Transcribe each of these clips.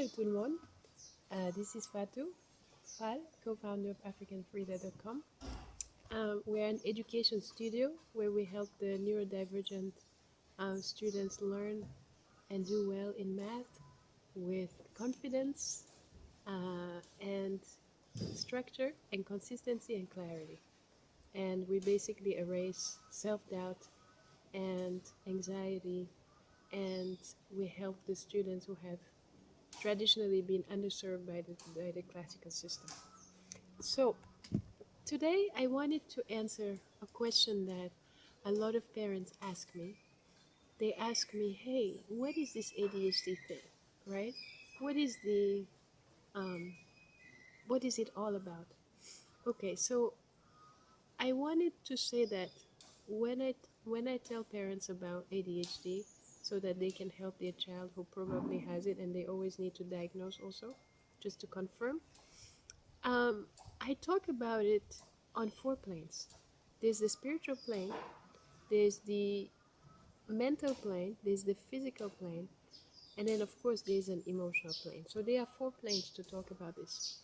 Hello tout le monde. This is Fal, co-founder of AfricanFrida.com. We're an education studio where we help the neurodivergent students learn and do well in math with confidence and structure and consistency and clarity. And we basically erase self-doubt and anxiety, and we help the students who have traditionally been underserved by the classical system. So today I wanted to answer a question that a lot of parents ask me. They ask me, hey, what is this ADHD thing, right? What is the, what is it all about? Okay, so I wanted to say that when I tell parents about ADHD, so that they can help their child who probably has it, and they always need to diagnose also, just to confirm. Um, I talk about it on four planes. There's the spiritual plane, there's the mental plane, there's the physical plane, and then of course there's an emotional plane. So there are four planes to talk about this.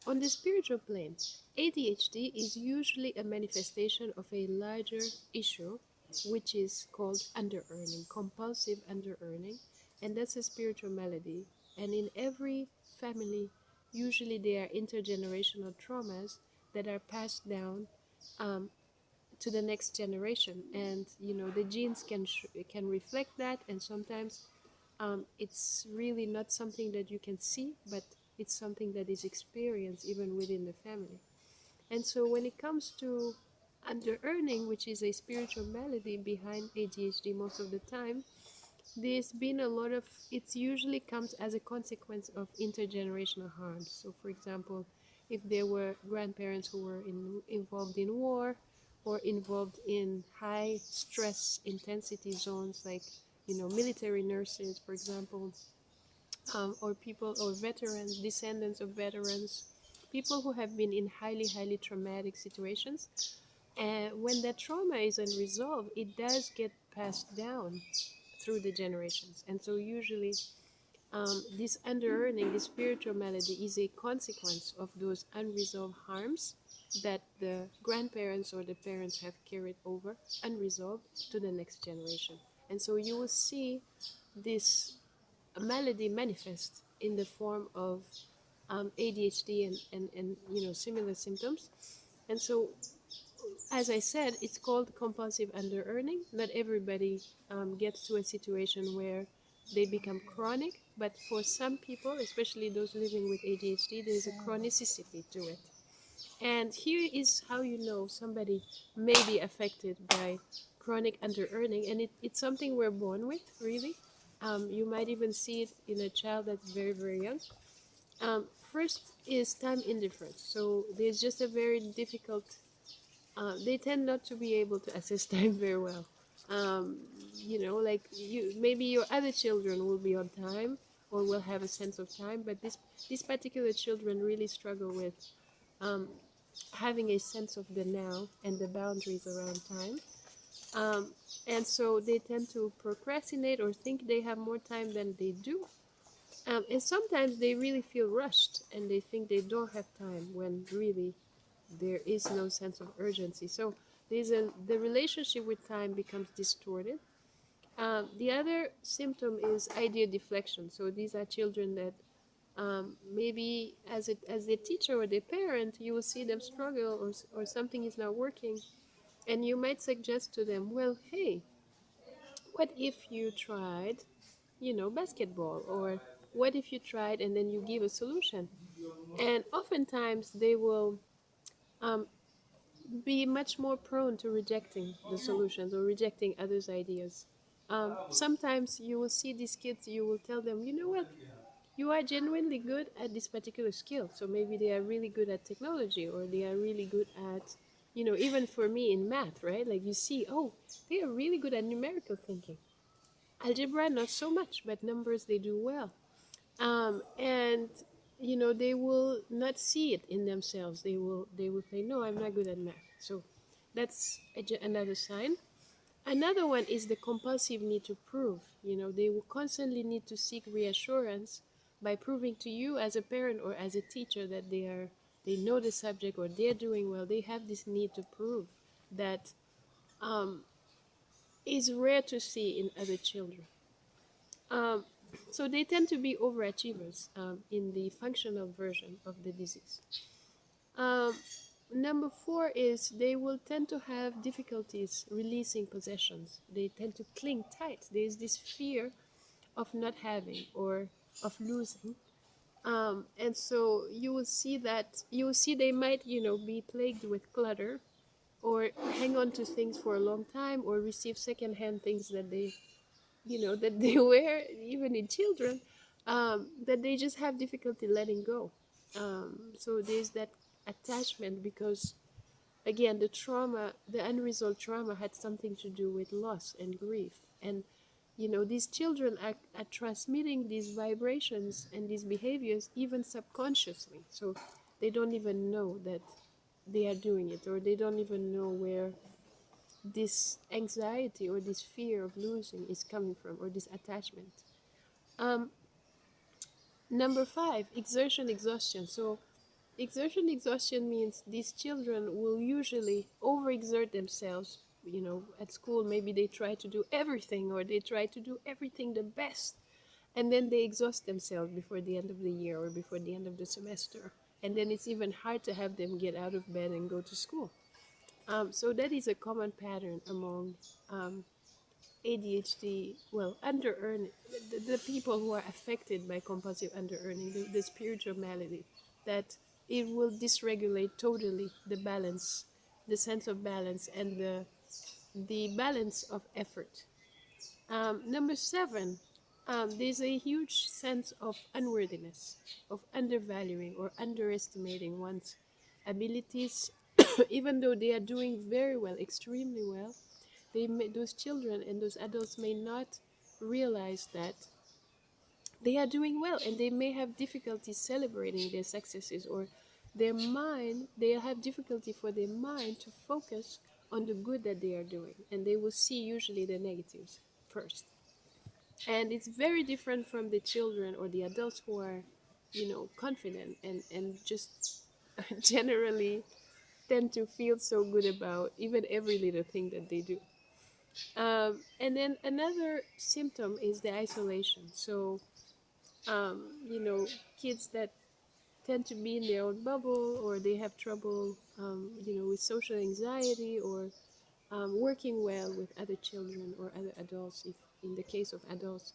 On the spiritual plane, ADHD is usually a manifestation of a larger issue, which is called under-earning, compulsive under-earning, and that's a spiritual malady. And in every family, usually there are intergenerational traumas that are passed down um, to the next generation, and the genes can reflect that, and sometimes it's really not something that you can see, but it's something that is experienced even within the family. And so when it comes to under earning, which is a spiritual malady behind ADHD most of the time, there's been a lot of, it usually comes as a consequence of intergenerational harms. So for example, if there were grandparents who were involved in war or involved in high stress intensity zones, like military nurses, for example, or people or veterans, descendants of veterans, people who have been in highly traumatic situations. And when that trauma is unresolved, it does get passed down through the generations. And so usually this under-earning, this spiritual malady, is a consequence of those unresolved harms that the grandparents or the parents have carried over unresolved to the next generation. And so you will see this malady manifest in the form of ADHD and similar symptoms. And so, as I said, it's called compulsive under-earning. Not everybody gets to a situation where they become chronic, but for some people, especially those living with ADHD, there's a chronicity to it. And here is how you know somebody may be affected by chronic under-earning, and it's something we're born with, really. You might even see it in a child that's very young. First is time indifference. So there's just a very difficult, they tend not to be able to assess time very well. Like maybe your other children will be on time or will have a sense of time, but these particular children really struggle with having a sense of the now and the boundaries around time. And so they tend to procrastinate or think they have more time than they do. And sometimes they really feel rushed and they think they don't have time when really there is no sense of urgency. So the relationship with time becomes distorted. The other symptom is idea deflection. So these are children that maybe as the teacher or the parent, you will see them struggle or something is not working. And you might suggest to them, well, hey, what if you tried, basketball? Or what if you tried, and then you give a solution? And oftentimes they will um, be much more prone to rejecting the solutions or rejecting others' ideas. Sometimes you will see these kids, you will tell them, you know what, you are genuinely good at this particular skill. So maybe they are really good at technology, or they are really good at, even for me in math, right? Like you see, oh, they are really good at numerical thinking. Algebra, not so much, but numbers, they do well. And they will not see it in themselves. They will say, no, I'm not good at math. So that's another sign. Another one is the compulsive need to prove. They will constantly need to seek reassurance by proving to you as a parent or as a teacher that they know the subject or they're doing well. They have this need to prove that um, is rare to see in other children. Um, so they tend to be overachievers in the functional version of the disease. Um, Number four is they will tend to have difficulties releasing possessions. They tend to cling tight. There's this fear of not having or of losing. And so you will see they might, be plagued with clutter or hang on to things for a long time or receive secondhand things that that they wear, even in children, that they just have difficulty letting go. So there's that attachment because, again, the unresolved trauma had something to do with loss and grief. And, these children are transmitting these vibrations and these behaviors even subconsciously. So they don't even know that they are doing it, or they don't even know where this anxiety or this fear of losing is coming from, or this attachment. Um, Number five, exertion exhaustion. So, exertion exhaustion means these children will usually overexert themselves. At school, maybe they try to do everything or they try to do everything the best, and then they exhaust themselves before the end of the year or before the end of the semester. And then it's even hard to have them get out of bed and go to school. So that is a common pattern among ADHD, well, under earning, the people who are affected by compulsive under earning, the spiritual malady, that it will dysregulate totally the balance, the sense of balance, and the balance of effort. Number seven, there's a huge sense of unworthiness, of undervaluing or underestimating one's abilities, even though they are doing very well, extremely well. Those children and those adults may not realize that they are doing well, and they may have difficulty celebrating their successes, or they have difficulty for their mind to focus on the good that they are doing, and they will see usually the negatives first. And it's very different from the children or the adults who are, confident and just generally tend to feel so good about even every little thing that they do. And then another symptom is the isolation. So, um, you know, kids that tend to be in their own bubble, or they have trouble, with social anxiety, or working well with other children or other adults, if in the case of adults,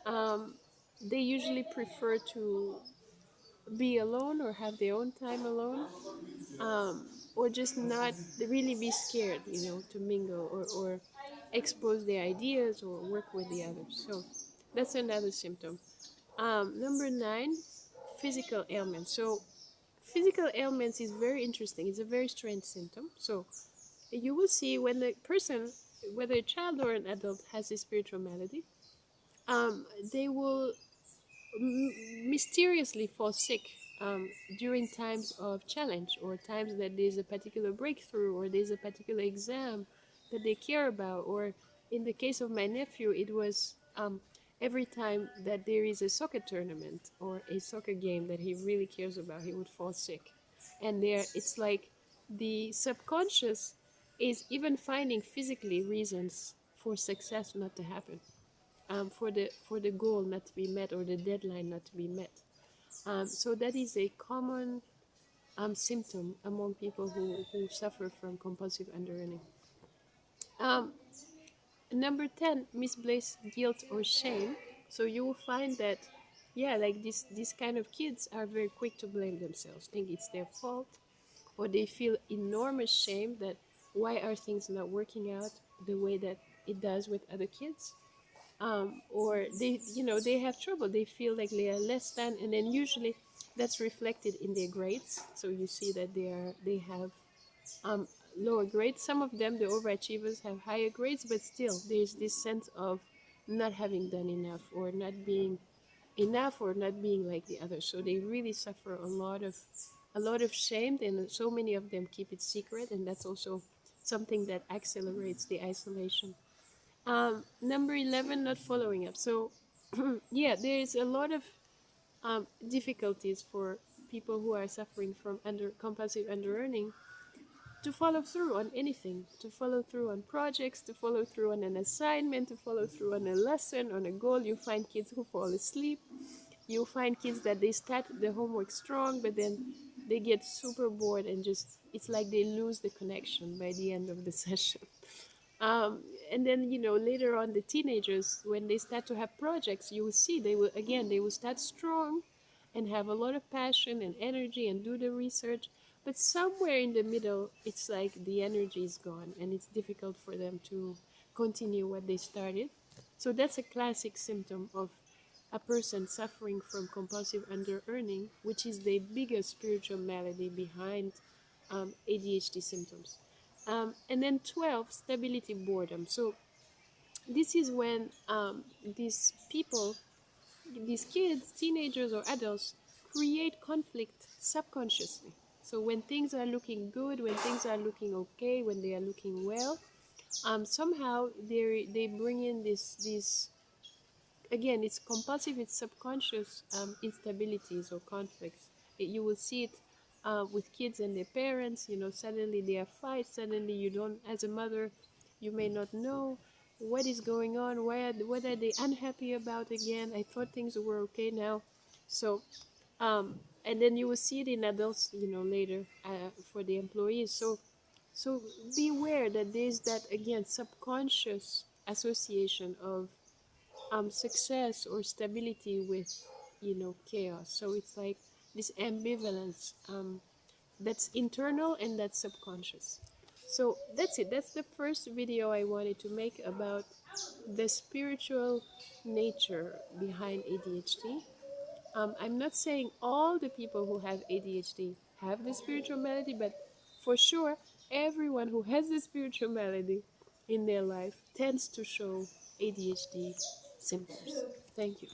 um, they usually prefer to be alone or have their own time alone, or just not really be scared, to mingle or expose their ideas or work with the others. So that's another symptom. Number nine, physical ailments. So physical ailments is very interesting. It's a very strange symptom. So you will see when the person, whether a child or an adult, has a spiritual malady, they will mysteriously fall sick during times of challenge, or times that there's a particular breakthrough or there's a particular exam that they care about. Or in the case of my nephew, it was every time that there is a soccer tournament or a soccer game that he really cares about, he would fall sick. And there, it's like the subconscious is even finding physically reasons for success not to happen, for the goal not to be met or the deadline not to be met. So that is a common symptom among people who suffer from compulsive underearning. Um, Number 10, misplaced guilt or shame. So you will find that, yeah, like these kind of kids are very quick to blame themselves, think it's their fault, or they feel enormous shame that why are things not working out the way that it does with other kids. Or they have trouble, they feel like they are less than, and then usually that's reflected in their grades. So you see that they have um, lower grades. Some of them, the overachievers, have higher grades, but still there's this sense of not having done enough, or not being enough, or not being like the others. So they really suffer a lot of shame, and so many of them keep it secret, and that's also something that accelerates the isolation. Number 11, not following up. So, yeah, there is a lot of difficulties for people who are suffering from under compulsive under earning to follow through on anything, to follow through on projects, to follow through on an assignment, to follow through on a lesson, on a goal. You find kids who fall asleep. You find kids that they start the homework strong, but then they get super bored and just, it's like they lose the connection by the end of the session. um, and then, later on, the teenagers, when they start to have projects, you will see they will start strong and have a lot of passion and energy and do the research, but somewhere in the middle it's like the energy is gone and it's difficult for them to continue what they started. So that's a classic symptom of a person suffering from compulsive under earning, which is the biggest spiritual malady behind ADHD symptoms. And then 12, stability boredom. So this is when these people, these kids, teenagers or adults, create conflict subconsciously. So when things are looking good, when things are looking okay, when they are looking well, somehow they bring in this, again, it's compulsive, it's subconscious instabilities or conflicts. You will see it with kids and their parents. Suddenly there are fights. Suddenly you don't, as a mother, you may not know what is going on. What are they unhappy about again? I thought things were okay now. So and then you will see it in adults, later, for the employees. So beware that there's that, again, subconscious association of success or stability with, chaos. So it's like this ambivalence, that's internal and that's subconscious. So that's it. That's the first video I wanted to make about the spiritual nature behind ADHD. I'm not saying all the people who have ADHD have the spiritual malady, but for sure, everyone who has the spiritual malady in their life tends to show ADHD symptoms. Thank you.